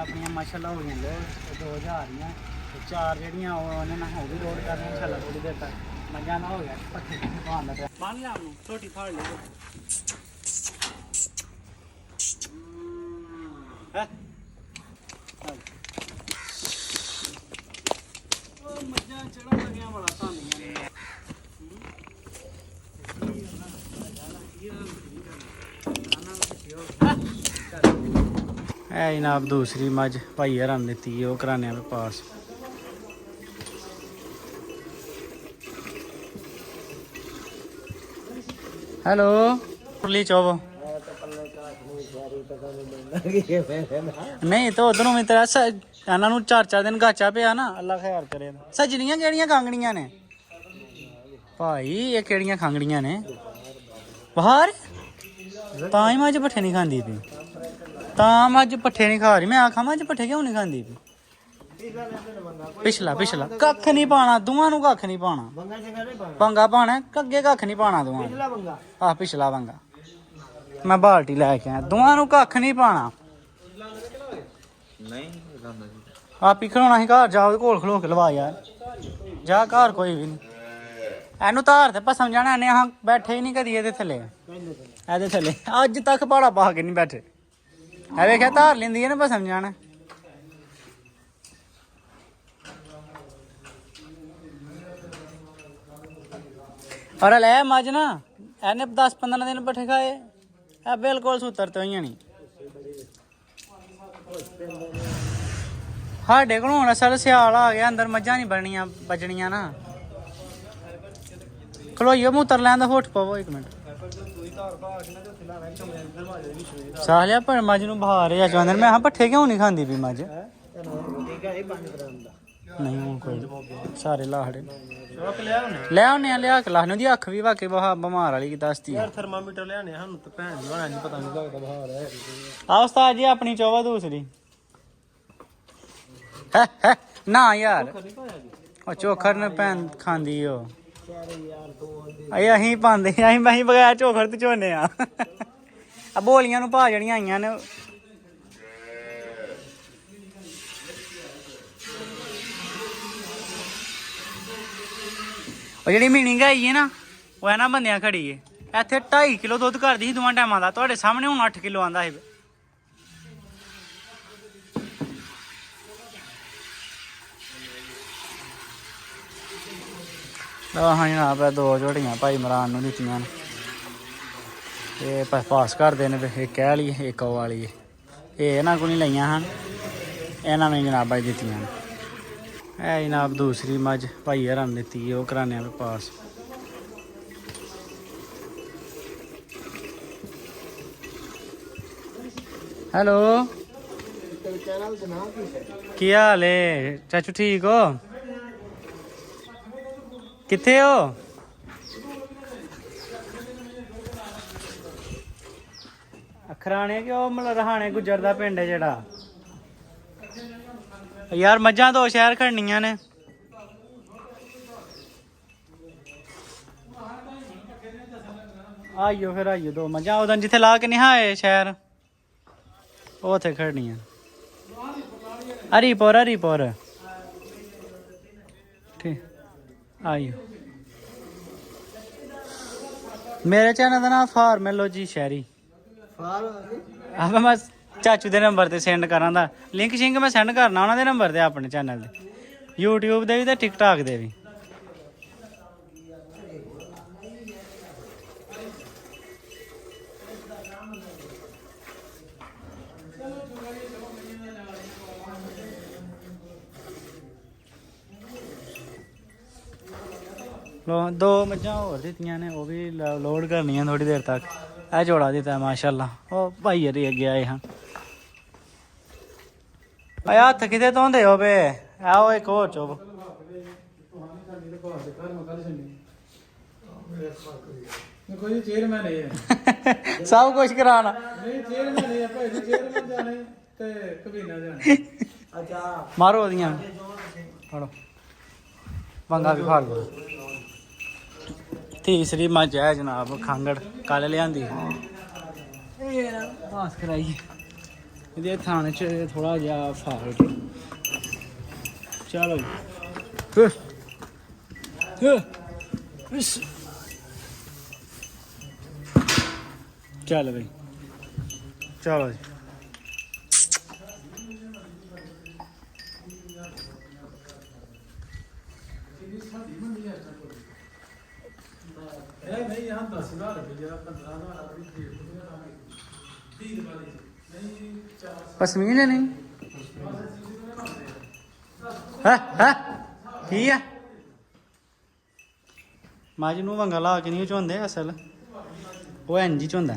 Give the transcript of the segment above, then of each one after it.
ਆਪਣੀਆਂ ਮਾਸ਼ਾਅੱਲਾ ਹੋ ਗਈਆਂ ਲੋਡ 2000 ਦੀਆਂ ਤੇ 4 ਜਿਹੜੀਆਂ ਉਹਨਾਂ ਨਾਲ ਉਹ ਵੀ ਲੋਡ ਕਰਨੀਆਂ ਇਨਸ਼ਾਅੱਲਾ ਥੋੜੀ ਦੇਰ ਤੱਕ ਮਜ਼ਾ ਨਾ ਹੋ ਗਿਆ ਪੱਠੇ ਪਾਉਣ ਦਾ ਬੰਨ ਲਿਆ ਨੂੰ ਛੋਟੀ ਥਾਲ ਲੈ ਹੈ ਉਹ ਮੱਝਾਂ ਚੜਾ ਲੱਗਿਆ ਬੜਾ ਧਾਨੀਆਂ ਨੇ है जनाब दूसरी मझ भाई हरान दी वो कराने पे पास। हेलो पुरली चौब नहीं तो उधरों भी तेरा इन्हों 4-4 दिन गाचा पे ना अल्लाह खैर करे। सजनियां केड़ियां खांगड़ियां ने भाई ये केड़ियां खांगड़ियां ने बाहर तां ही मझ पट्ठे नहीं खांदी पी मझ पट्ठे नहीं खा रही मैं आखा मझ पट्ठे क्यों नहीं खाती पिछला पिछला कख नहीं पाना दुआ नू कख नहीं पाना पंगा पाना अगे कख नहीं पाना दुआ पिछला पंगा मैं बाल्टी लैके आया दुआ नू कख नहीं पाना आप ही खलोना ही घर जाओ कोल खलो के लवा यार जा घर कोई भी नहीं एनू धार ते पसम जाना इन्हें अह बैठे ही नहीं कदी ये थले ए थले अज तक भाड़ा पा के नहीं बैठे है वेख्या धार लेंदी है ना पसम जाना और ले मझ ना इन्हें 10-15 दिन पट्ठे खाए है बिल्कुल सूतर तो ही नहीं साढ़े को असल स्याल आ गया अंदर मझां नहीं बननियां बजनियां ना खलोइयो मूतर लैन होठ पवो एक मिनट सालिया पर मझ नूं बहार है चाहते मैं हाँ पट्ठे क्यों नहीं खांदी पी मझ नहीं हूँ कोई सारे लाहड़े ले आने लिया के लाने दी अख भी वाकई बमार वाली की दसती है थर्मामीटर ले आने सानू तो भैन दी नहीं पता नहीं लगदा बहार है आ उस्ताद जी अपनी चौवा दूसरी है ना यार ओ चोखर ने भैन खांदी हो अहीं पांदे अहीं बगैर चोखर ते झोने आ बोलियां नूं भा जड़ियां आईयां ने जी मीनी गाई है ना वो है ना बंदियां खड़ी है इत्थे 2.5 किलो दुध करदी सी 2 टाइमां दा तुहाडे सामने हुण 8 किलो आंदा है हाँ जनाब 2 झोटियां भाई इमरान नूं दित्तियां ने ये पास करदे ने एक कह ली एक ओह वाली ये इन्हां कोल नहीं लईयां हन इन्हां नूं जनाब भाई दित्तियां ने है जनाब दूसरी मझ भाई हरान दी वो कराने पे पास। हेलो क्या हाल है चाचू ठीक हो किथे हो अखराने कि मतलब रहाने गुजर दा पिंड है जेड़ा यार मझां 2 शहर खड़नियां ने आइयो फिर आइयो 2 मझां उधर जिथे ला के निहाए शहर उत्थे खड़नियां हरीपुर ठीक आइयो मेरे चैनल का नाम फार्मेलॉजी शहरी मैं चाचू के नंबर से सेंड करा लिंक शिंक मैं सेंड करना उन्होंने नंबर से अपने चैनल से यूट्यूब के भी तो टिकटॉक के भी लो 2 मझां होर दित्तियां ने वो भी लोड करनियां थोड़ी देर तक ए जोड़ा दिता माशाअल्लाह वो भाई हरी अगे आए हाँ हथ किते धोंदे हो बे आओ एक होर चुप सब कुछ कराना मारो ओदियां फड़ो पंगा भी फाड़ लो तीसरी मझ है जनाब खांगड़ कल लियांदी पास कराइए ਇਹਦੇ ਥਾਣ 'ਚ ਥੋੜਾ ਜਿਹਾ ਫਾਲਟ। ਚਲੋ ਜੀ ਚੱਲ ਬਈ, ਚਲੋ ਜੀ। नहीं यहाँ 10,000 रुपया 15,000 ਪਸਮੀਨ ਹੈ ਨਹੀਂ ਹੈ ਕੀ ਆ ਮੱਝ ਨੂੰ ਵੰਗਾ ਲਾ ਕੇ ਨਹੀਂ ਝੋਂਦੇ ਅਸਲ ਉਹ ਇੰਜ ਹੀ ਝੋਂਦਾ।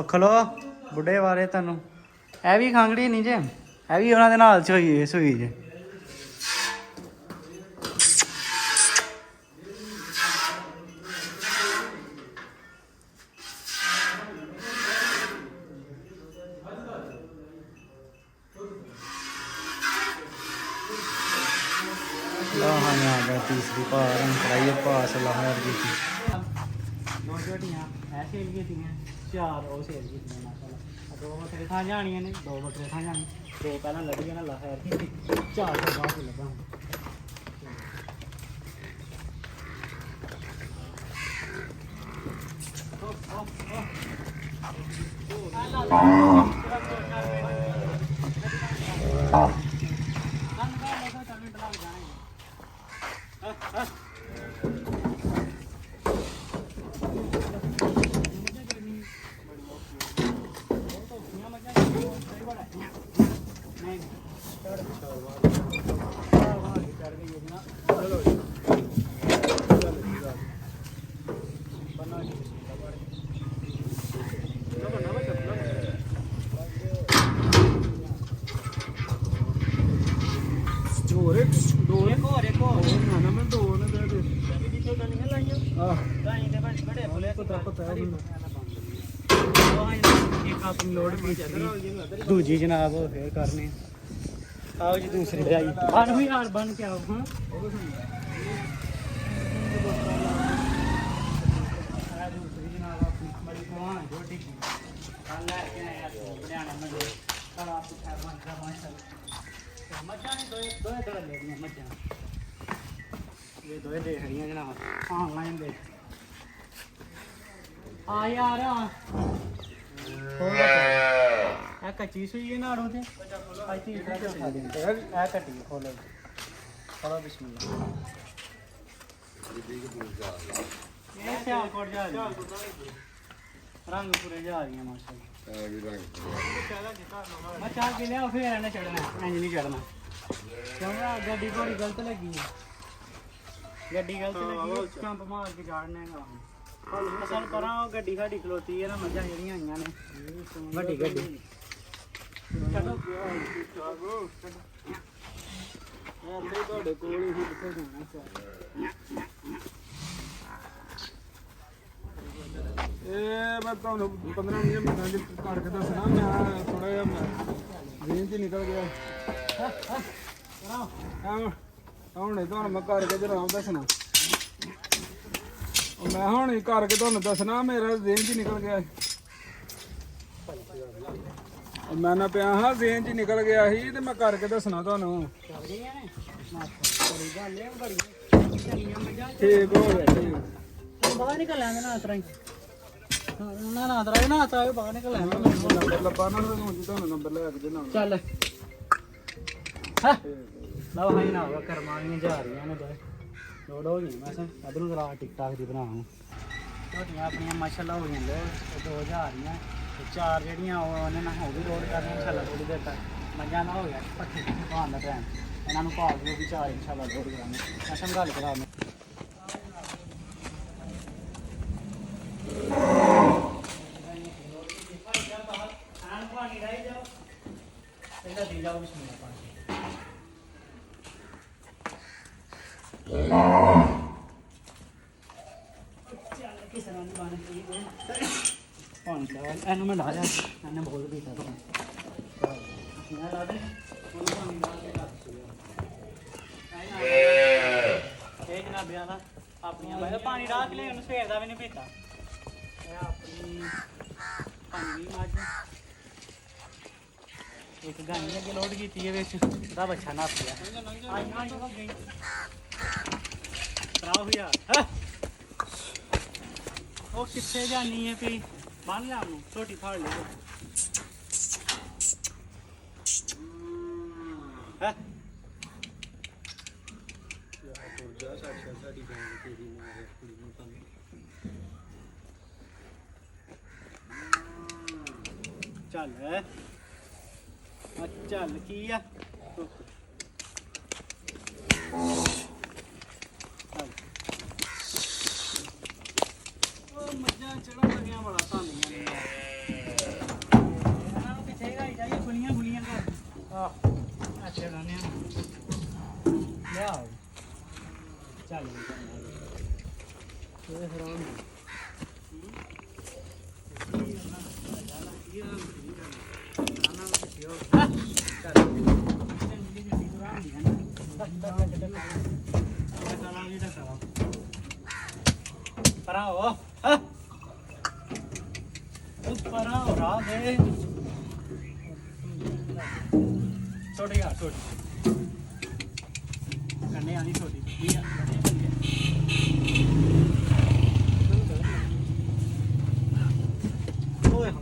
ਅੱਖ ਲੋ ਬੁੱਢੇ ਬਾਰੇ ਤੁਹਾਨੂੰ ਇਹ ਵੀ ਖਾਂਗੜੀ ਨਹੀਂ ਜੇ, ਇਹ ਵੀ ਉਹਨਾਂ ਦੇ ਨਾਲ ਚ ਹੋਈ ਸੂਈ ਜੇ। तीसरी पार कराइए पास लाहौर जी की दो झोटियां ऐ सेल कीतियां, 4 ਉਹ सेल कीतियां माशाल्लाह। 2 बकरे थां जानियां ने, 2 बकरे थां जानी, 2 ਪਹਿਲਾਂ ਲੱਭੀਆਂ ਨਾ ਲਾਹੌਰ की, 4 ਤੋਂ ਬਾਅਦ ਲੱਭਾਂ। दूजी जनाब फिर करने आओ जी दूसरी लाई बन भी यार बन के आओ। हाँ दूसरी जनाब अपनी बड़ी हाँ छोटी ये दो देख रही हैं जनाब ऑनलाइन देख आ यार ਇਹ ਕੱਚੀ ਸੂਈ ਨਾੜੋਂ ਤੇ ਅੱਜ ਤੀ ਇਧਰ ਉਠਾ ਦੇ ਇਹ ਕੱਟੀ ਖੋਲੋ ਖੋਲੋ ਬਿਸਮਿਲ੍ਲਾ। ਇਹ ਸਿਆਲਕੋਟ ਜਾ ਰਹੀ ਰੰਗ ਪੂਰੇ ਜਾ ਰਹੀਆਂ ਮਾਸ਼ਾਅੱਲਾ। ਮੈਂ ਚਾਹ ਕੇ ਲਿਆ ਫਿਰ ਇਹਨੇ ਚੜਨਾ ਇੰਜ ਨਹੀਂ ਚੜਨਾ ਕਿਉਂਕਿ ਗੱਡੀ ਥੋੜੀ ਗਲਤ ਲੱਗੀ ਹੈ, ਗੱਡੀ ਗਲਤ ਲੱਗੀ ਚੰਪ ਮਾਰ ਕੇ ਚੜਨਾ ਹੈਗਾ। ਅਸਲ ਪਰਾਂ ਉਹ ਗੱਡੀ ਸਾਡੀ ਖਲੋਤੀ ਹੈ ਨਾ, ਮੱਝਾਂ ਜਿਹੜੀਆਂ ਆਈਆਂ ਨੇ ਵੱਡੀ ਗੱਡੀ ਚਲੋ ਤੁਹਾਡੇ ਕੋਲ ਹੀ ਕਿੱਥੇ ਜਾਣਾ। ਇਹ ਮੈਂ ਤੁਹਾਨੂੰ 15-20 ਮਿੰਟਾਂ ਚ ਕਰਕੇ ਦੱਸਣਾ। ਮੈਂ ਥੋੜਾ ਜਿਹਾ ਜ਼ੇਨ ਚ ਨਿਕਲ ਗਿਆ ਹੁਣੇ ਤੁਹਾਨੂੰ ਮੈਂ ਕਰਕੇ ਜਨਾਬ ਦੱਸਣਾ। ਮੈਂ ਹੁਣ ਹੀ ਕਰਕੇ ਤੁਹਾਨੂੰ ਦੱਸਣਾ, ਮੇਰਾ ਜ਼ੇਨ ਚ ਨਿਕਲ ਗਿਆ। ਮੈਂ ਨਾ ਪਿਆ ਹਾਂ ਜ਼ੇਨ ਚ ਨਿਕਲ ਗਿਆ ਸੀ ਤੇ ਮੈਂ ਕਰਕੇ ਦੱਸਣਾ ਤੁਹਾਨੂੰ। ਠੀਕ ਹੋ ਗਿਆ ਠੀਕ ਬਾਹਰ ਨਿਕਲ ਲੈਂਦੇ ਨਾ ਇਤਰਾ ਹੀ ਨਾ ਨਾ ਤਰਾ ਨਾ ਤਾ ਬਾਹਰ ਨਿਕਲ ਲੈਂਦੇ ਨੰਬਰ ਲੱਭਾ ਨਾ ਤੁਹਾਨੂੰ ਨੰਬਰ ਲੈ ਕੇ ਦੇਣਾ। ਚੱਲ ਹਾਂ ਲਓ ਹਾਂ ਨਾ ਹੋਗਾ ਕਰਮਾਨੀਆਂ ਜਾ ਰਹੀਆਂ ਨੇ ਲੋੜ ਹੋ ਗਈ। ਮੈਂ ਅਧਰ ਨੂੰ ਰਾ ਟਿਕਟਾਕ ਦੀ ਬਣਾਉਂ ਛੋਟੀਆਂ ਆਪਣੀਆਂ ਮਾਸ਼ਾਅੱਲਾ ਹੋ ਗਈਆਂ ਦੋ ਜਾ ਰਹੀਆਂ ਤੇ 4 ਜਿਹੜੀਆਂ ਉਹਨੇ ਨਾ ਹੋ ਵੀ ਲੋਡ ਕਰਨੀ ਇਨਸ਼ਾਅੱਲਾ ਥੋੜੀ ਦੇਰ ਤੱਕ। ਮੱਝਾਂ ਨਾ ਹੋ ਗਿਆ ਪੱਠੇ ਪਾਉਣ ਦਾ ਟਾਈਮ, ਇਹਨਾਂ ਨੂੰ ਭਾਲ ਦਿਓ ਵੀ 4 ਇਨਸ਼ਾਅੱਲਾ ਲੋਡ ਕਰਾਂਗੇ। ਮੈਂ ਸੰਭਾਲ ਕਰਾ ਮੈਂ ਦੀ ਜਾਓ ਬਿਸਮਿਲ੍ਲਾ ਪਾਣੀ ਕਿਸੇ ਨਾਲ ਨਹੀਂ ਬਾਣੇ ਪਾਣੀ ਚਾਹ ਇਹਨੂੰ ਮੈਂ ਲਾ ਜਾ ਇਹਨੇ ਬੋਲ ਵੀ ਤਾ ਮੈਂ ਲਾ ਦੇ ਉਹਨੂੰ ਪਾਣੀ ਲਾ ਕੇ ਰੱਖ ਦਿਓ ਇਹ ਜਨਾਬ ਬਿਆਲਾ ਆਪਣੀਆਂ ਬਾਈ ਪਾਣੀ ਡਾਹ ਕੇ ਲੈ ਉਹਨੂੰ ਸਵੇਰ ਦਾ ਵੀ ਨਹੀਂ ਪੀਤਾ ਇਹ ਆਪਣੀ ਪੰਜਵੀਂ ਮੱਝ ਇੱਕ ਗਾਂ ਨੇ ਅੱਗੇ ਲੋਡ ਕੀਤੀ ਹੈ ਵਿੱਚ ਉਹਦਾ ਬੱਚਾ ਨੱਪ ਗਿਆ ਆਈ ਹੋ ਗਈ ਤਰਾਹ ਹੋਇਆ ਉਹ ਕਿੱਥੇ ਜਾਣੀ ਹੈ ਵੀ ਬੰਨ ਲਿਆ ਨੂੰ ਛੋਟੀ ਫੜ ਲੈ ਹੈ ਚੱਲ ਚੱਲ ਕੀ ਆ ਉਹ ਮੱਝਾਂ ਚੜਨ ਲੱਗਿਆ ਬੜਾ ਧਾਨੀਆਂ ਨੇ ਇਹਨਾਂ ਨੂੰ ਪਿੱਛੇ ਗਾਈ ਜਾਈਏ ਗੁਲੀਆਂ ਗੁਲੀਆਂ ਕਰ ਅੱਛਾ ਰਾਨਿਆ ਲਿਆਓ ਚੱਲ ਇਹ ਹਰਾਮ ਪਰਾਓ ਪਰਾਓ ਰਾਹ ਦੇ ਛੋਟੀ ਆ ਛੋਟੀ ਕੰਨੇ ਆਣੀ ਛੋਟੀ ਕੀ ਆ ਓਏ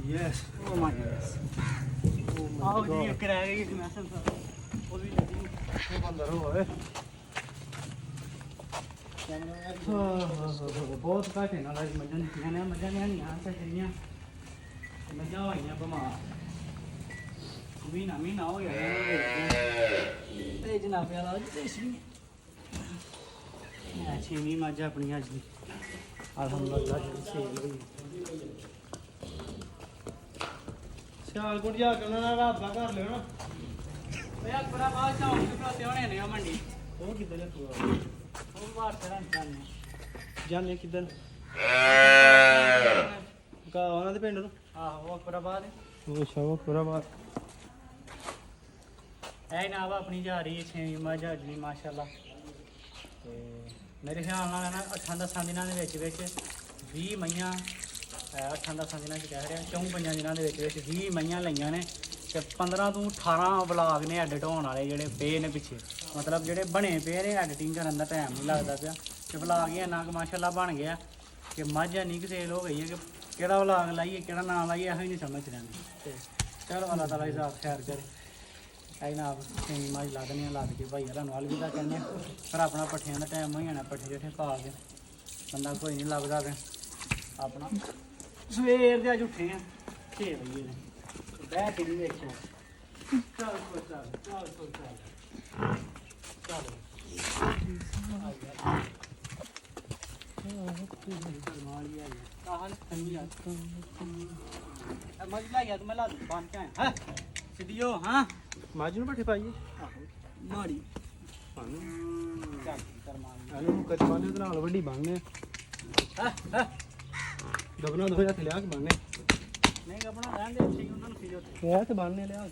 ਯੈਸ ਓ ਮਾਈ ਯੈਸ ਆਓ ਜੀ ਕਰਾ ਗਈ ਇਸ ਮੈਸਨ ਉਹ ਵੀ ਲੱਗੀ ਉਹ ਬੰਦਰ ਹੋਏ ਬਹੁਤ ਘੱਟ ਹੈ ਨਾਲ ਮੱਝਾਂ ਦਿੱਤੀਆਂ ਨੇ ਮੱਝਾਂ ਨਹੀਂ ਆ ਸਕਦੀਆਂ ਮੱਝਾਂ ਹੋਈਆਂ ਬਿਮਾਰ ਮਹੀਨਾ ਹੋ ਗਿਆ ਤੇ ਜਨਾਬ ਵਾਲਾ ਜੀ ਦੇਸ਼ ਵੀ ਮੈਂ ਛੇਵੀਂ ਮੱਝ ਆਪਣੀ ਅੱਜ ਦੀ ਅਲਹਮਦੁਲਿਲਾ ਜਿਹੜੀ ਸੇਲ ਹੋਈ ਸਿਆਲਕੋਟ ਜਾ ਕੇ ਉਹਨਾਂ ਨਾਲ ਰਾਬਾ ਕਰ ਲਿਓ ਨਾ ਓਏ ਬੜਾ ਬਾਅਦ ਚੌਂਕ ਤੇ ਖਲੋਤੇ ਹੋਣੇ ਨੇ ਆ ਮੰਡੀ ਉਹ ਕਿੱਧਰ ਹੈ ਤੂੰ ਉਹ ਬਾਹਰ ਚੜ੍ਹਨ ਜਾਣੇ ਕਿੱਧਰ ਕਾ ਉਹਨਾਂ ਦੇ ਪਿੰਡ ਨੂੰ ਆਹੋ ਅਕਬਰਾਬਾਦ ਉਹ ਅਕਬਰਾਬਾਦ ਐ ਨਾ ਆਪਣੀ ਜਾ ਰਹੀ ਹੈ 6ਵੀਂ ਮੱਝ ਅੱਜ ਵੀ ਮਾਸ਼ਾਅੱਲਾ ਤੇ ਮੇਰੇ ਖਿਆਲ ਨਾਲ ਨਾ 8-10 ਦਿਨਾਂ ਦੇ ਵਿੱਚ 20 ਮਈਆਂ 8-10 ਦਿਨਾਂ 'ਚ ਕਹਿ ਰਿਹਾ 4-5 ਦਿਨਾਂ ਦੇ ਵਿੱਚ 20 ਮਈਆਂ ਲਈਆਂ ਨੇ ਤੇ 15 ਤੋਂ 18 ਵਲਾਗ ਨੇ ਐਡਿਟ ਹੋਣ ਵਾਲੇ ਜਿਹੜੇ ਪਏ ਨੇ ਪਿੱਛੇ ਮਤਲਬ ਜਿਹੜੇ ਬਣੇ ਪਏ ਨੇ ਐਡੀਟਿੰਗ ਕਰਨ ਦਾ ਟਾਈਮ ਨਹੀਂ ਲੱਗਦਾ ਪਿਆ ਤੇ ਵਲਾਗ ਹੀ ਇੰਨਾ ਕੁ ਮਾਸ਼ਾਅੱਲਾ ਬਣ ਗਿਆ ਕਿ ਮੱਝ ਇੰਨੀ ਕੁ ਸੇਲ ਹੋ ਗਈ ਹੈ ਕਿ ਕਿਹੜਾ ਵਲਾਗ ਲਾਈਏ ਕਿਹੜਾ ਨਾ ਲਾਈਏ ਇਹੋ ਹੀ ਨਹੀਂ ਸਮਝ ਰਹਿੰਦੀ ਤੇ ਚਲੋ ਅੱਲਾਹ ਤਾਲਾ ਹਿਸਾਬ ਖੈਰ ਕਰੇ ਐ ਨਾ ਆਪ ਛੇਵੀਂ ਮੱਝ ਲਾ ਦਿੰਦੇ ਲਾ ਕੇ ਭਾਈ ਤੁਹਾਨੂੰ ਅਲਵਿਦਾ ਕਹਿੰਦੇ ਪਰ ਆਪਣਾ ਪੱਠਿਆਂ ਦਾ ਟਾਈਮ ਹੋ ਜਾਣਾ ਪੱਠੇ ਜਿਹੜੇ ਪਾ ਕੇ ਬੰਦਾ ਕੋਈ ਨਹੀਂ ਲੱਭਦਾ ਪਿਆ ਆਪਣਾ ਸਵੇਰ ਦੇ ਅੱਜ ਉੱਠੇ ਆ 6 ਵਜੇ ਨੇ ਬਹਿ ਕੇ ਨਹੀਂ ਵੇਖਿਆ ਚੱਲ ਚੱਲ ਚੱਲ ਚੱਲ ਚੱਲ ਮਾਜੀ ਨੂੰ ਪੱਠੇ ਪਾਈਏ ਮਾੜੀ ਇਹਨੂੰ ਕੱਚ ਪਾਣੇ ਦੇ ਨਾਲ ਵੱਡੀ ਬੰਨ੍ਹਨੇ ਦਬਨਾ ਦੋ ਹੱਥ ਲਿਆ ਕੇ ਬੰਨ੍ਹਨੇ ਨਹੀਂ ਆਪਣਾ ਰਹਿਣ ਦੇ ਠੀਕ ਉਹਨਾਂ ਨੂੰ ਫੀਲ ਉੱਥੇ ਇਹ ਤੇ ਬੰਨ੍ਹਨੇ ਲਿਆ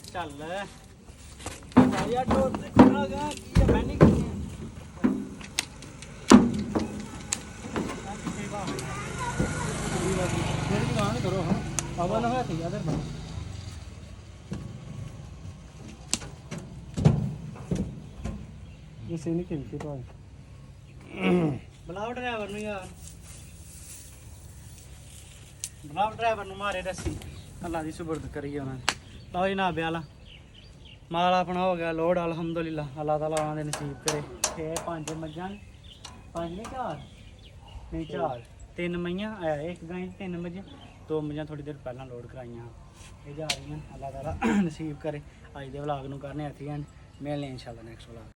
ਚੱਲ ਯਾਰ ਟੋਰ ਤੇ ਕਰਾਂਗਾ ਕੀ ਹੈ ਮੈਂ ਨਹੀਂ ਕਰਨੀ ਮੇਰੀ ਦੁਕਾਨ ਕਰੋ ਹਾਂ ਆਵਾ ਨਾ ਹੋਇਆ ਤੇ ਯਾਦਰ ਬਣ ਇਹ ਸੇ ਨਹੀਂ ਖੇਲਤੇ ਭਾਈ ਬੁਲਾਓ ਡਰਾਈਵਰ ਨੂੰ ਯਾਰ ਬੁਲਾਓ ਡਰਾਈਵਰ ਨੂੰ ਮਾਰੇ ਰੱਸੀ ਅੱਲਾ ਦੀ ਸੁਬਰਦ ਕਰੀ ਉਹਨਾਂ ਨੇ ਲਓ ਜੀ ਨਾ ਬਿਆਲਾ ਮਾਲ ਆਪਣਾ ਹੋ ਗਿਆ ਲੋਡ ਅਲਹਮਦੁਲਿਲਾ ਅੱਲਾਹ ਤਾਲਾ ਉਹਨਾਂ ਦੇ ਨਸੀਬ ਕਰੇ 5 ਮੱਝਾਂ 5 ਨਹੀਂ 4 ਨਹੀਂ 4 3 ਮਈਆਂ ਇੱਕ ਗਾਂ 3 ਮੱਝਾਂ 2 ਮੱਝਾਂ ਥੋੜੀ ਦੇਰ ਪਹਿਲਾਂ ਲੋਡ ਕਰਾਈਆਂ ਇਹ ਜਾ ਰਹੀਆਂ ਅੱਲਾਹ ਤਾਲਾ ਨਸੀਬ ਕਰੇ ਅੱਜ ਦੇ ਵਲੌਗ ਨੂੰ ਕਰਨੇ ਇੱਥੇ ਐਂਡ ਮਿਲਨੇ ਇਨਸ਼ਾਅੱਲਾ ਨੈਕਸਟ ਵਲੌਗ